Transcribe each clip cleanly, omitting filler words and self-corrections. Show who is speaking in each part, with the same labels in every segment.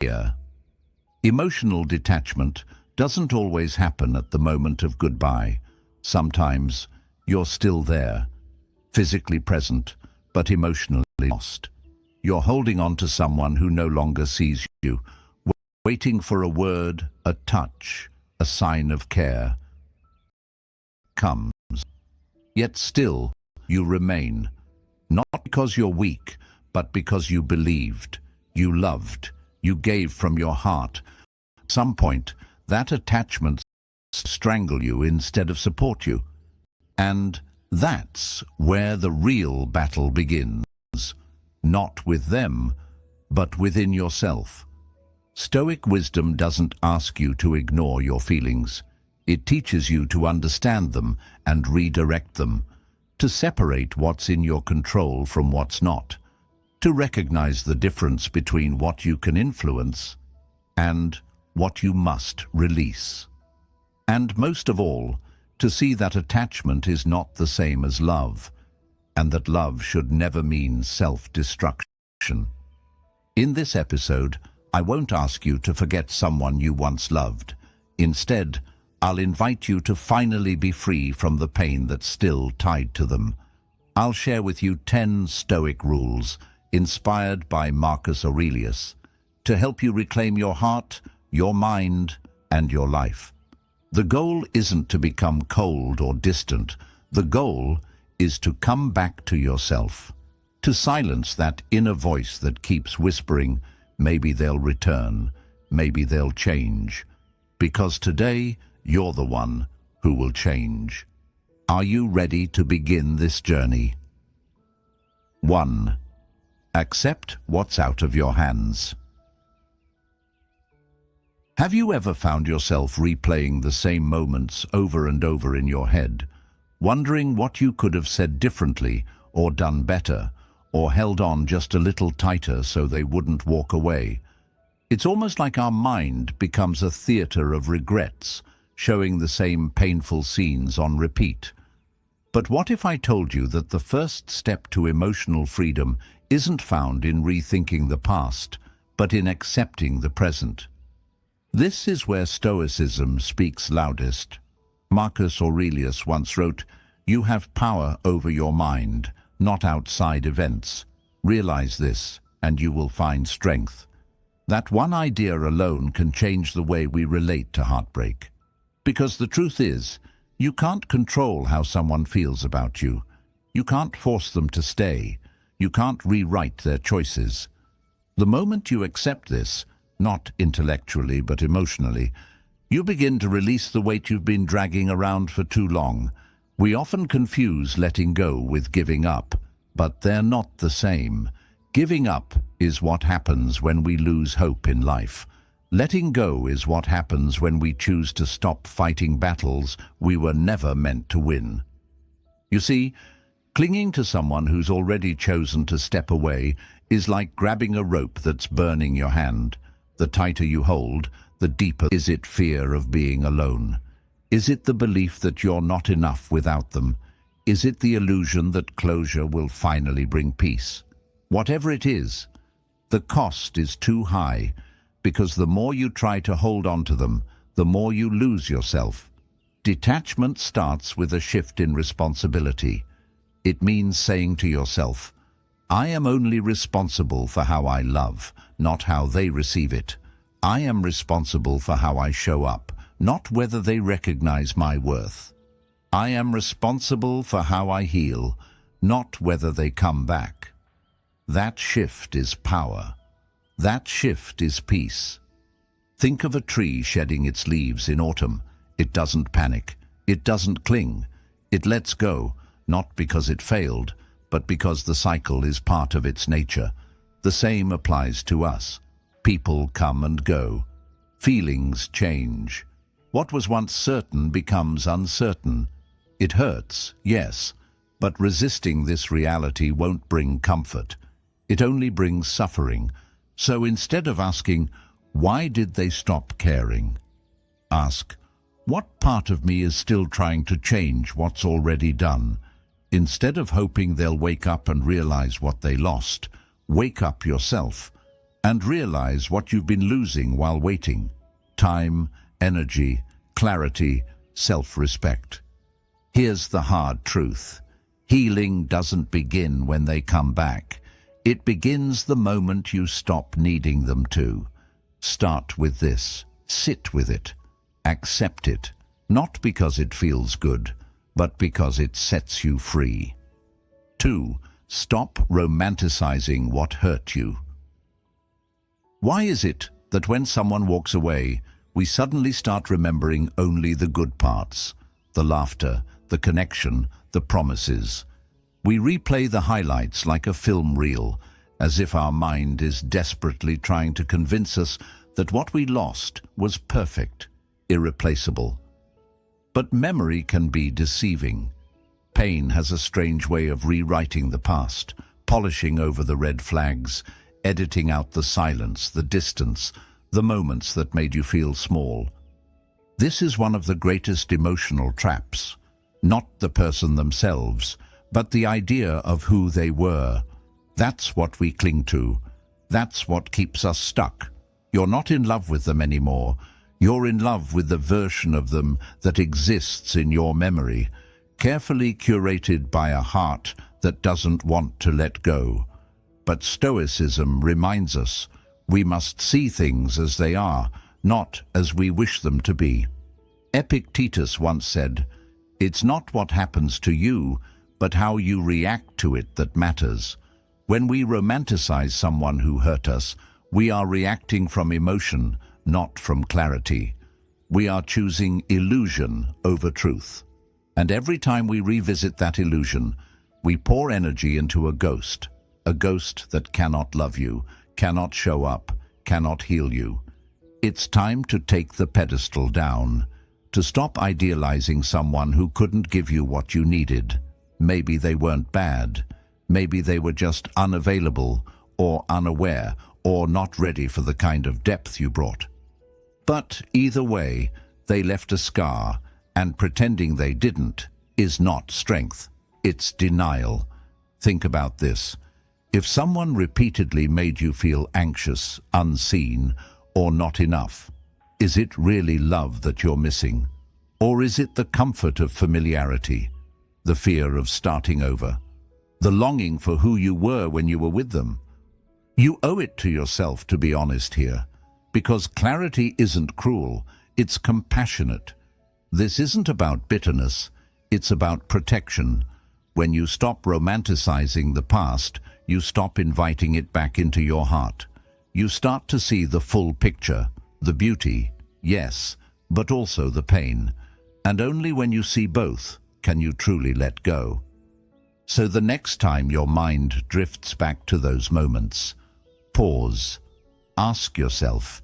Speaker 1: Here, emotional detachment doesn't always happen at the moment of goodbye. Sometimes you're still there, physically present, but emotionally lost. You're holding on to someone who no longer sees you, waiting for a word, a touch, a sign of care comes. Yet still, you remain, not because you're weak, but because you believed, you loved, you gave from your heart. At some point, that attachment strangle you instead of support you. And that's where the real battle begins. Not with them, but within yourself. Stoic wisdom doesn't ask you to ignore your feelings. It teaches you to understand them and redirect them, to separate what's in your control from what's not, to recognize the difference between what you can influence and what you must release. And most of all, to see that attachment is not the same as love, and that love should never mean self-destruction. In this episode, I won't ask you to forget someone you once loved. Instead, I'll invite you to finally be free from the pain that's still tied to them. I'll share with you 10 Stoic rules, inspired by Marcus Aurelius, to help you reclaim your heart, your mind, and your life. The goal isn't to become cold or distant. The goal is to come back to yourself, to silence that inner voice that keeps whispering, maybe they'll return, maybe they'll change. Because today, you're the one who will change. Are you ready to begin this journey? 1. Accept what's out of your hands. Have you ever found yourself replaying the same moments over and over in your head, wondering what you could have said differently or done better, or held on just a little tighter so they wouldn't walk away? It's almost like our mind becomes a theater of regrets, showing the same painful scenes on repeat. But what if I told you that the first step to emotional freedom isn't found in rethinking the past, but in accepting the present? This is where Stoicism speaks loudest. Marcus Aurelius once wrote, "You have power over your mind, not outside events. Realize this, and you will find strength." That one idea alone can change the way we relate to heartbreak. Because the truth is, you can't control how someone feels about you. You can't force them to stay. You can't rewrite their choices. The moment you accept this, not intellectually but emotionally, you begin to release the weight you've been dragging around for too long. We often confuse letting go with giving up, but they're not the same. Giving up is what happens when we lose hope in life. Letting go is what happens when we choose to stop fighting battles we were never meant to win. You see, clinging to someone who's already chosen to step away is like grabbing a rope that's burning your hand. The tighter you hold, the deeper. Is it fear of being alone? Is it the belief that you're not enough without them? Is it the illusion that closure will finally bring peace? Whatever it is, the cost is too high, because the more you try to hold on to them, the more you lose yourself. Detachment starts with a shift in responsibility. It means saying to yourself, I am only responsible for how I love, not how they receive it. I am responsible for how I show up, not whether they recognize my worth. I am responsible for how I heal, not whether they come back. That shift is power. That shift is peace. Think of a tree shedding its leaves in autumn. It doesn't panic. It doesn't cling. It lets go, not because it failed, but because the cycle is part of its nature. The same applies to us. People come and go. Feelings change. What was once certain becomes uncertain. It hurts, yes, but resisting this reality won't bring comfort. It only brings suffering. So instead of asking, why did they stop caring? Ask, what part of me is still trying to change what's already done? Instead of hoping they'll wake up and realize what they lost, wake up yourself. and realize what you've been losing while waiting: time, energy, clarity, self-respect. Here's the hard truth. Healing doesn't begin when they come back. It begins the moment you stop needing them to. Start with this. Sit with it. Accept it. Not because it feels good, but because it sets you free. 2. Stop romanticizing what hurt you. Why is it that when someone walks away, we suddenly start remembering only the good parts? The laughter, the connection, the promises. We replay the highlights like a film reel, as if our mind is desperately trying to convince us that what we lost was perfect, irreplaceable. But memory can be deceiving. Pain has a strange way of rewriting the past, polishing over the red flags, editing out the silence, the distance, the moments that made you feel small. This is one of the greatest emotional traps. Not the person themselves, but the idea of who they were. That's what we cling to. That's what keeps us stuck. You're not in love with them anymore. You're in love with the version of them that exists in your memory, carefully curated by a heart that doesn't want to let go. But Stoicism reminds us we must see things as they are, not as we wish them to be. Epictetus once said, "It's not what happens to you, but how you react to it that matters." When we romanticize someone who hurt us, we are reacting from emotion, not from clarity. We are choosing illusion over truth. And every time we revisit that illusion, we pour energy into a ghost that cannot love you, cannot show up, cannot heal you. It's time to take the pedestal down, to stop idealizing someone who couldn't give you what you needed. Maybe they weren't bad. Maybe they were just unavailable or unaware or not ready for the kind of depth you brought. But either way, they left a scar, and pretending they didn't is not strength. It's denial. Think about this. If someone repeatedly made you feel anxious, unseen, or not enough, is it really love that you're missing? Or is it the comfort of familiarity, the fear of starting over, the longing for who you were when you were with them? You owe it to yourself to be honest here, because clarity isn't cruel, it's compassionate. This isn't about bitterness, it's about protection. When you stop romanticizing the past, you stop inviting it back into your heart. You start to see the full picture, the beauty, yes, but also the pain. And only when you see both can you truly let go. So the next time your mind drifts back to those moments, pause. Ask yourself,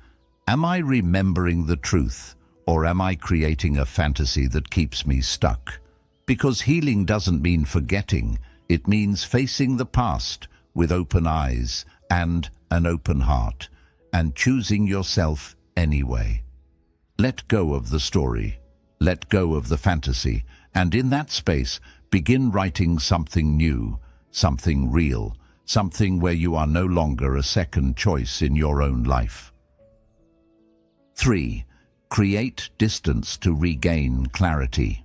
Speaker 1: am I remembering the truth, or am I creating a fantasy that keeps me stuck? Because healing doesn't mean forgetting, it means facing the past with open eyes and an open heart, and choosing yourself anyway. Let go of the story, let go of the fantasy, and in that space, begin writing something new, something real, something where you are no longer a second choice in your own life. 3. Create distance to regain clarity.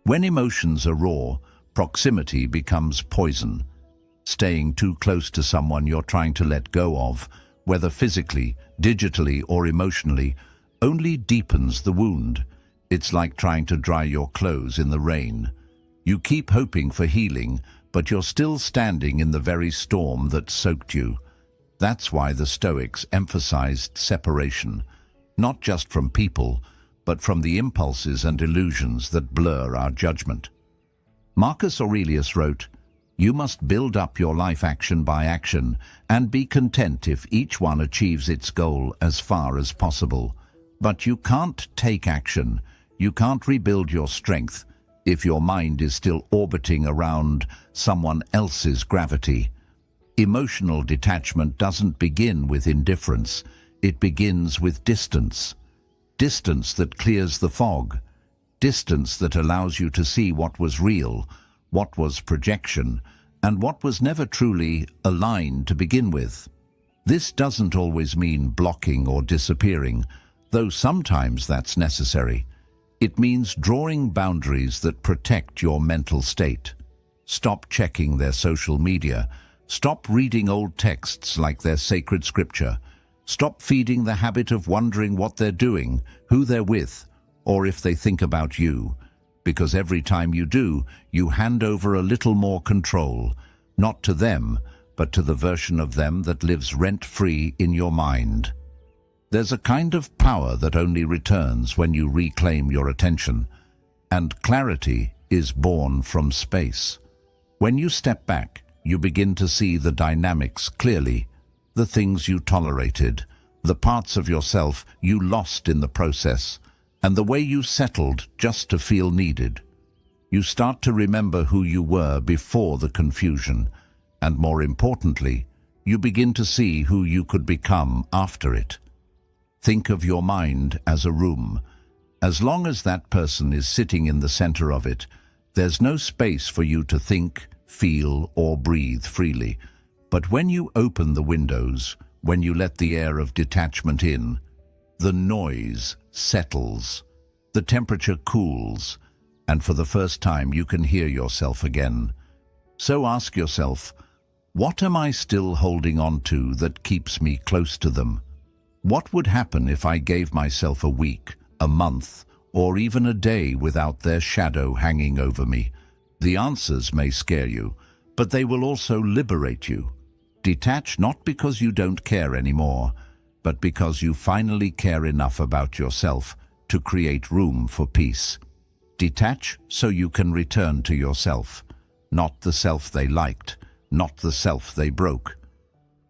Speaker 1: When emotions are raw, proximity becomes poison. Staying too close to someone you're trying to let go of, whether physically, digitally, or emotionally, only deepens the wound. It's like trying to dry your clothes in the rain. You keep hoping for healing, but you're still standing in the very storm that soaked you. That's why the Stoics emphasized separation, not just from people, but from the impulses and illusions that blur our judgment. Marcus Aurelius wrote, "You must build up your life action by action and be content if each one achieves its goal as far as possible. But you can't take action, you can't rebuild your strength if your mind is still orbiting around someone else's gravity." Emotional detachment doesn't begin with indifference, it begins with distance. Distance that clears the fog, distance that allows you to see what was real, what was projection, and what was never truly aligned to begin with. This doesn't always mean blocking or disappearing, though sometimes that's necessary. It means drawing boundaries that protect your mental state. Stop checking their social media. Stop reading old texts like they're sacred scripture. Stop feeding the habit of wondering what they're doing, who they're with, or if they think about you. Because every time you do, you hand over a little more control, not to them, but to the version of them that lives rent-free in your mind. There's a kind of power that only returns when you reclaim your attention, and clarity is born from space. When you step back, you begin to see the dynamics clearly, the things you tolerated, the parts of yourself you lost in the process, and the way you settled just to feel needed. You start to remember who you were before the confusion, and more importantly, you begin to see who you could become after it. Think of your mind as a room. As long as that person is sitting in the center of it, there's no space for you to think, feel, or breathe freely. But when you open the windows, when you let the air of detachment in, the noise settles, the temperature cools, and for the first time you can hear yourself again. So ask yourself, what am I still holding on to that keeps me close to them? What would happen if I gave myself a week, a month, or even a day without their shadow hanging over me? The answers may scare you, but they will also liberate you. Detach not because you don't care anymore, but because you finally care enough about yourself to create room for peace. Detach so you can return to yourself, not the self they liked, not the self they broke,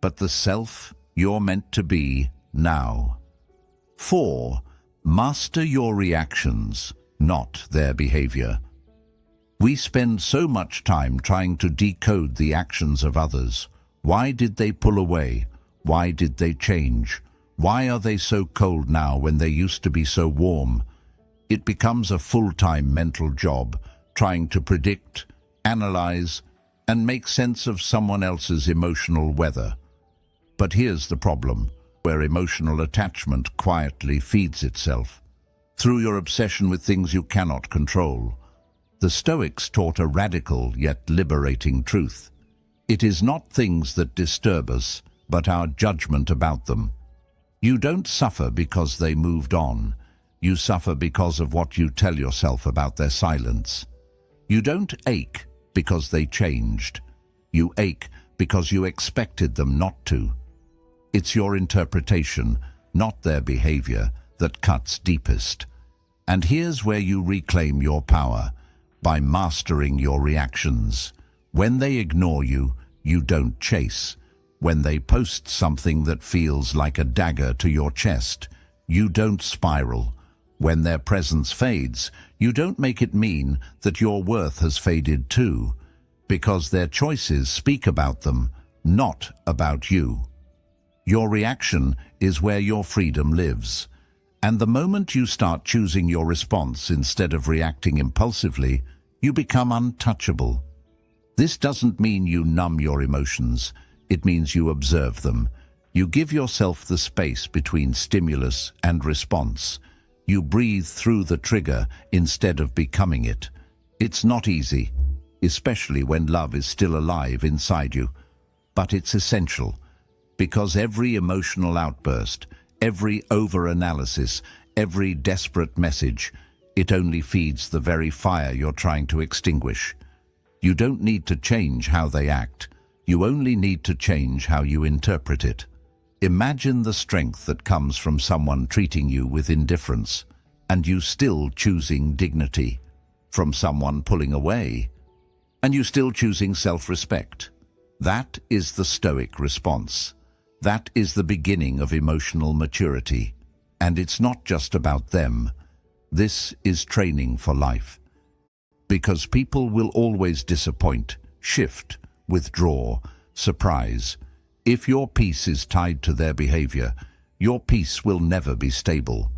Speaker 1: but the self you're meant to be now. 4. Master your reactions, not their behavior. We spend so much time trying to decode the actions of others. Why did they pull away? Why did they change? Why are they so cold now when they used to be so warm? It becomes a full-time mental job, trying to predict, analyze, and make sense of someone else's emotional weather. But here's the problem, where emotional attachment quietly feeds itself. Through your obsession with things you cannot control. The Stoics taught a radical yet liberating truth. It is not things that disturb us, but our judgment about them. You don't suffer because they moved on. You suffer because of what you tell yourself about their silence. You don't ache because they changed. You ache because you expected them not to. It's your interpretation, not their behavior, that cuts deepest. And here's where you reclaim your power, by mastering your reactions. When they ignore you, you don't chase. When they post something that feels like a dagger to your chest, you don't spiral. When their presence fades, you don't make it mean that your worth has faded too, because their choices speak about them, not about you. Your reaction is where your freedom lives. And the moment you start choosing your response instead of reacting impulsively, you become untouchable. This doesn't mean you numb your emotions. It means you observe them. You give yourself the space between stimulus and response. You breathe through the trigger instead of becoming it. It's not easy, especially when love is still alive inside you. But it's essential, because every emotional outburst, every over-analysis, every desperate message, it only feeds the very fire you're trying to extinguish. You don't need to change how they act. You only need to change how you interpret it. Imagine the strength that comes from someone treating you with indifference, and you still choosing dignity. From someone pulling away, and you still choosing self-respect. That is the Stoic response. That is the beginning of emotional maturity. And it's not just about them. This is training for life. Because people will always disappoint, shift, withdraw, surprise. If your peace is tied to their behavior, your peace will never be stable.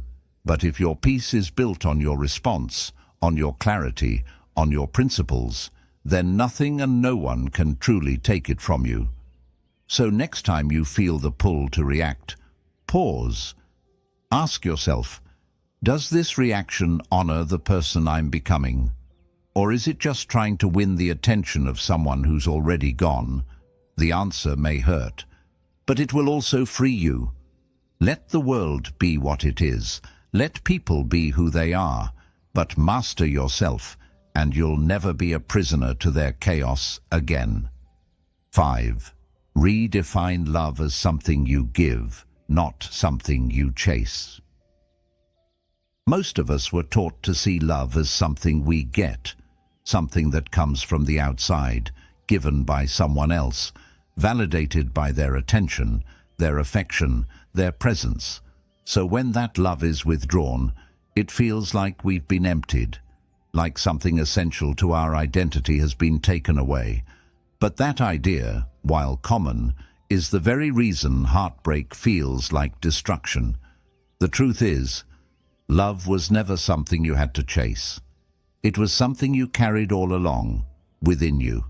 Speaker 1: But if your peace is built on your response, on your clarity, on your principles, then nothing and no one can truly take it from you. So next time you feel the pull to react, pause. Ask yourself, does this reaction honor the person I'm becoming? Or is it just trying to win the attention of someone who's already gone? The answer may hurt, but it will also free you. Let the world be what it is. Let people be who they are, but master yourself, and you'll never be a prisoner to their chaos again. 5. Redefine love as something you give, not something you chase. Most of us were taught to see love as something we get, something that comes from the outside, given by someone else, validated by their attention, their affection, their presence. So when that love is withdrawn, it feels like we've been emptied, like something essential to our identity has been taken away. But that idea, while common, is the very reason heartbreak feels like destruction. The truth is, love was never something you had to chase. It was something you carried all along, within you.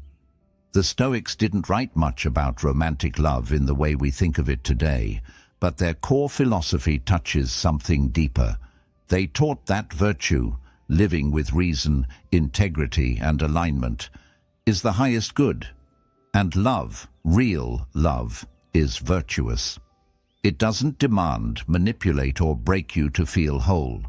Speaker 1: The Stoics didn't write much about romantic love in the way we think of it today, but their core philosophy touches something deeper. They taught that virtue, living with reason, integrity, and alignment, is the highest good. And love, real love, is virtuous. It doesn't demand, manipulate, or break you to feel whole.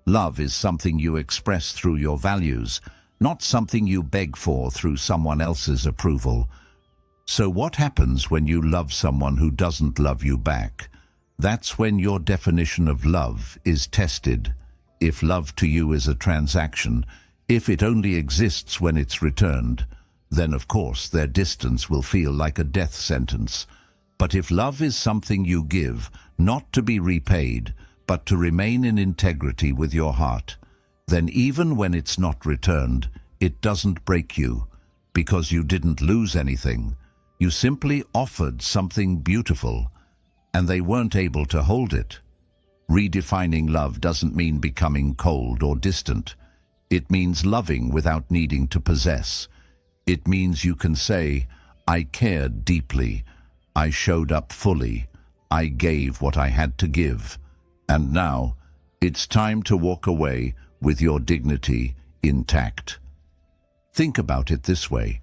Speaker 1: Love is something you express through your values, not something you beg for through someone else's approval. So what happens when you love someone who doesn't love you back? That's when your definition of love is tested. If love to you is a transaction, if it only exists when it's returned, then of course their distance will feel like a death sentence. But if love is something you give, not to be repaid, but to remain in integrity with your heart, then even when it's not returned, it doesn't break you, because you didn't lose anything. You simply offered something beautiful, and they weren't able to hold it. Redefining love doesn't mean becoming cold or distant. It means loving without needing to possess. It means you can say, I cared deeply, I showed up fully, I gave what I had to give, and now it's time to walk away with your dignity intact. Think about it this way.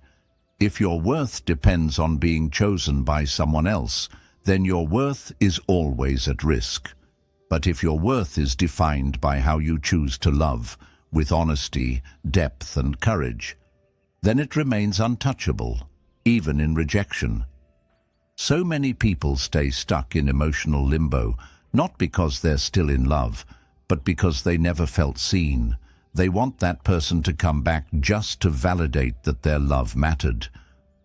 Speaker 1: If your worth depends on being chosen by someone else, then your worth is always at risk. But if your worth is defined by how you choose to love, with honesty, depth, and courage, then it remains untouchable, even in rejection. So many people stay stuck in emotional limbo, not because they're still in love, but because they never felt seen. They want that person to come back just to validate that their love mattered.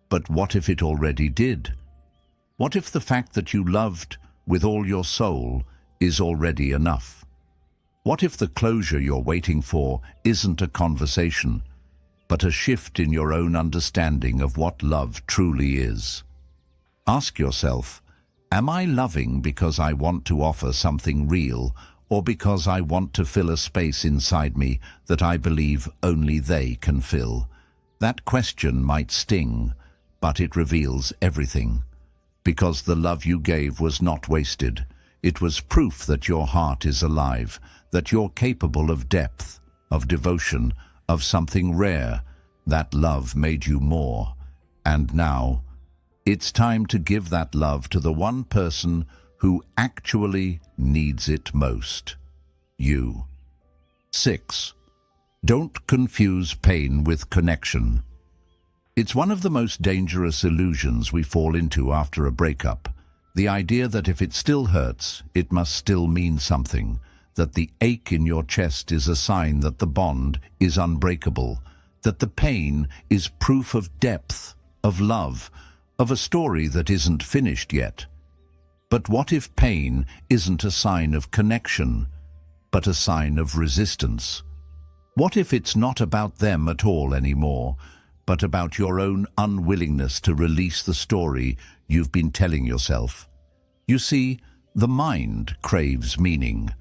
Speaker 1: But what if it already did? What if the fact that you loved with all your soul is already enough? What if the closure you're waiting for isn't a conversation, but a shift in your own understanding of what love truly is? Ask yourself, am I loving because I want to offer something real, or because I want to fill a space inside me that I believe only they can fill? That question might sting, but it reveals everything. Because the love you gave was not wasted. It was proof that your heart is alive, that you're capable of depth, of devotion, of something rare. That love made you more. And now, it's time to give that love to the one person who actually needs it most. You. 6. Don't confuse pain with connection. It's one of the most dangerous illusions we fall into after a breakup. The idea that if it still hurts, it must still mean something, that the ache in your chest is a sign that the bond is unbreakable, that the pain is proof of depth, of love, of a story that isn't finished yet. But what if pain isn't a sign of connection, but a sign of resistance? What if it's not about them at all anymore, but about your own unwillingness to release the story you've been telling yourself? You see, the mind craves meaning.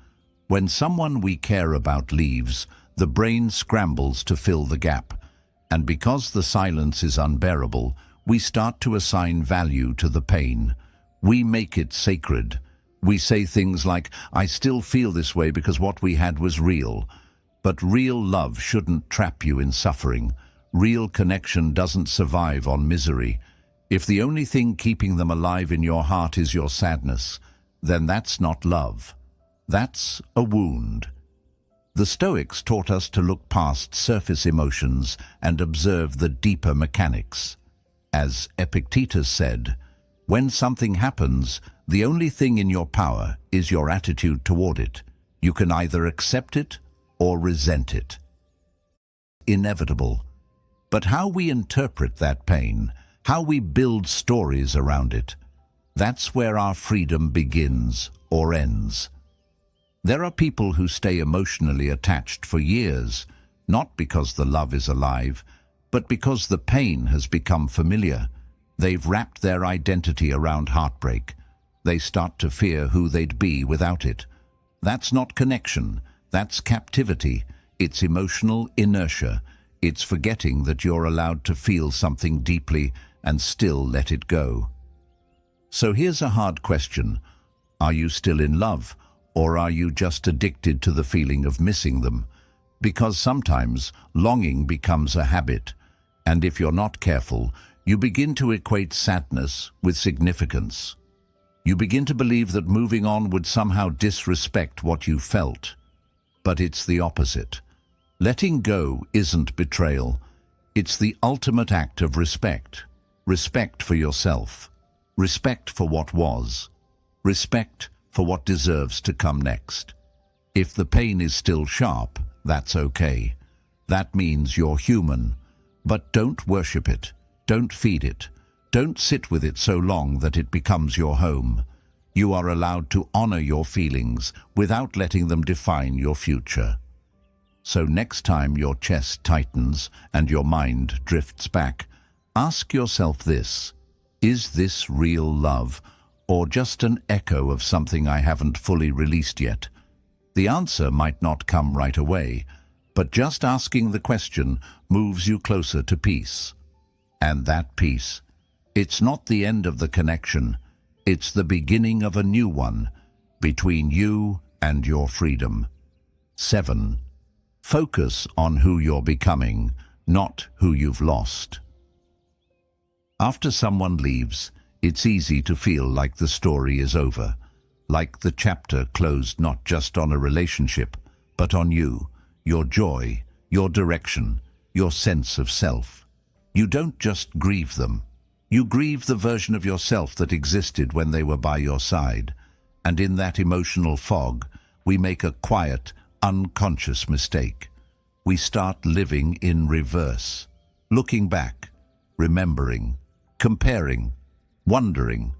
Speaker 1: When someone we care about leaves, the brain scrambles to fill the gap. And because the silence is unbearable, we start to assign value to the pain. We make it sacred. We say things like, "I still feel this way because what we had was real." But real love shouldn't trap you in suffering. Real connection doesn't survive on misery. If the only thing keeping them alive in your heart is your sadness, then that's not love. That's a wound. The Stoics taught us to look past surface emotions and observe the deeper mechanics. As Epictetus said, when something happens, the only thing in your power is your attitude toward it. You can either accept it or resent it. Inevitable. But how we interpret that pain, how we build stories around it, that's where our freedom begins or ends. There are people who stay emotionally attached for years, not because the love is alive, but because the pain has become familiar. They've wrapped their identity around heartbreak. They start to fear who they'd be without it. That's not connection, that's captivity. It's emotional inertia. It's forgetting that you're allowed to feel something deeply and still let it go. So here's a hard question. Are you still in love, or are you just addicted to the feeling of missing them? Because sometimes longing becomes a habit, and if you're not careful, you begin to equate sadness with significance. You begin to believe that moving on would somehow disrespect what you felt. But it's the opposite. Letting go isn't betrayal. It's the ultimate act of respect. Respect for yourself. Respect for what was. Respect for what deserves to come next. If the pain is still sharp, that's okay. That means you're human. But don't worship it. Don't feed it. Don't sit with it so long that it becomes your home. You are allowed to honor your feelings without letting them define your future. So next time your chest tightens and your mind drifts back, ask yourself this: is this real love, or just an echo of something I haven't fully released yet? The answer might not come right away, but just asking the question moves you closer to peace. And that peace, it's not the end of the connection, it's the beginning of a new one, between you and your freedom. 7. Focus on who you're becoming, not who you've lost. After someone leaves, it's easy to feel like the story is over, like the chapter closed not just on a relationship, but on you, your joy, your direction, your sense of self. You don't just grieve them. You grieve the version of yourself that existed when they were by your side. And in that emotional fog, we make a quiet, unconscious mistake. We start living in reverse, looking back, remembering, comparing, wondering.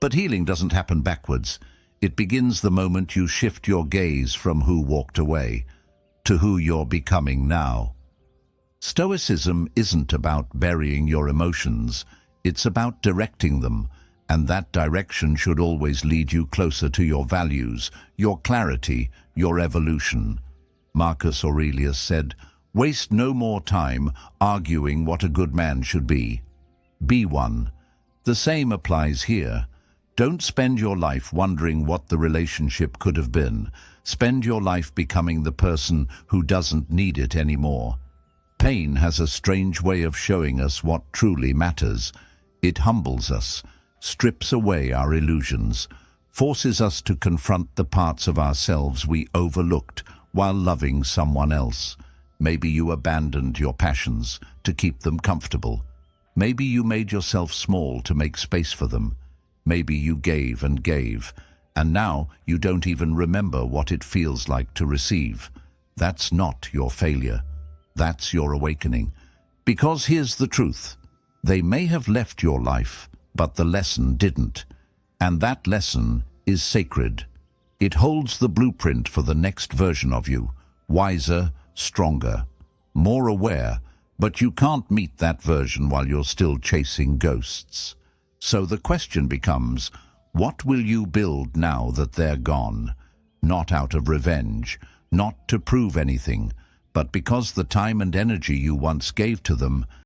Speaker 1: But healing doesn't happen backwards. It begins the moment you shift your gaze from who walked away to who you're becoming now. Stoicism isn't about burying your emotions, it's about directing them, and that direction should always lead you closer to your values, your clarity, your evolution. Marcus Aurelius said, "Waste no more time arguing what a good man should be. Be one." The same applies here. Don't spend your life wondering what the relationship could have been. Spend your life becoming the person who doesn't need it anymore. Pain has a strange way of showing us what truly matters. It humbles us, strips away our illusions, forces us to confront the parts of ourselves we overlooked while loving someone else. Maybe you abandoned your passions to keep them comfortable. Maybe you made yourself small to make space for them. Maybe you gave, and now you don't even remember what it feels like to receive. That's not your failure. That's your awakening. Because here's the truth. They may have left your life, but the lesson didn't. And that lesson is sacred. It holds the blueprint for the next version of you, wiser, stronger, more aware, but you can't meet that version while you're still chasing ghosts. So the question becomes, what will you build now that they're gone? Not out of revenge, not to prove anything, but because the time and energy you once gave to them